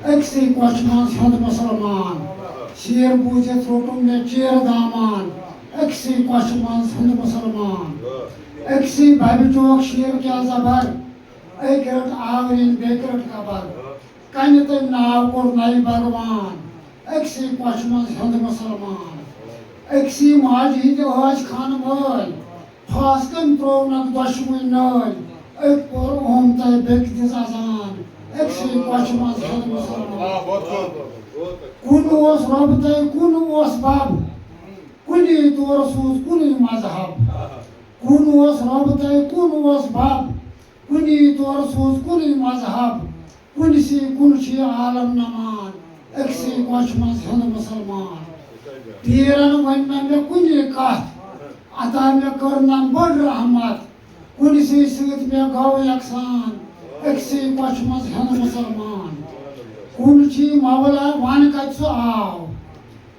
أكسي قشمان هند مسلمان شیر بوجھت روٹوں میں چیر دامان أكسي قشمان هند مسلمان أكسي بھائی چوک شیر کیا زبر ایکرٹ آورین بیکرٹ قبر کنت ناو کور نئی بھگوان أكسي قشمان هند مسلمان أكسي ماجی دہاج خان بھائی فاسکن ترونک دشوئی نائی ایک پور اومتے بیک دز ازان أكسي قشمان هند مسلمان کن اوس ربتے کن اوس باب کنی طور سوز کنی مذہب کن اوس ربتے کن اوس باب کنی طور سوز کنی مذہب کن سی کن چی عالم نمان أكسي قشمان هند مسلمان پیرن ون میں کنی کت عطا میں کرنم بڑ رحمت کن سی سۭتۍ میں گو یکسان أكسي قشمان هند مسلمان کن چی مولا وان کت سو آو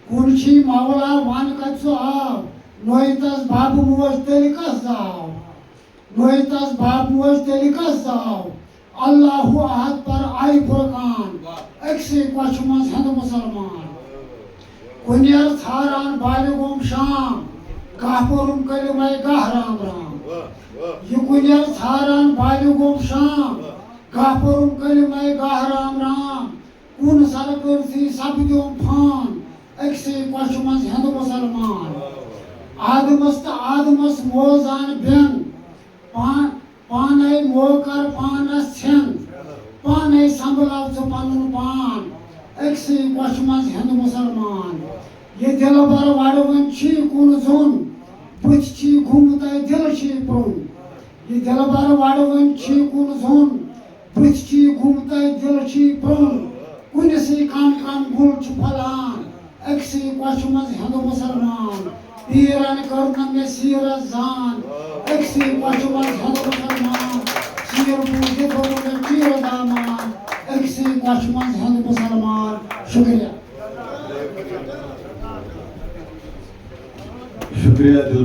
کن چی مولا وان کت سو آو نویتس باب موج تیل کس داو نویتس باب موج تیل کس داو اللہ احد پر آئی فرقان أكسي قشمان هند مسلمان کنیر تھاران بالغم شام کافرم کلمہ گاہ رام رام یہ کنیر تھاران بالغم شام کافرم کلمہ گاہ رام رام کن سرپرسی سپدیوم پھان أكسي قشمان هند مسلمان آدمس تو آدمس موزان بین پانے موکر پانس چھن پانے سنبھلاو ژٕ پنن پان أكسي قشمان هند مسلمان یہ دل بر وڑوٕنۍ چھی کُن زوٚن بٕتھِ چھی گوٚمُتے دل چھی پرٛون یہ دل بر وڑوٕنۍ چھی کُن زوٚن بٕتھِ چھی گوٚمُتے دل چھی پرٛون کُنسٕے کم کم گُل چھُ پھلان أكسي قشمان هند مسلمان پیرن کرنم مےٚ سیرت زان أكسي قشمان هند مسلمان شیر بوٗزِتھ روٚٹ مےٚ چیٖرٕ دامان أكسي قشمان هند مسلمان شکریہ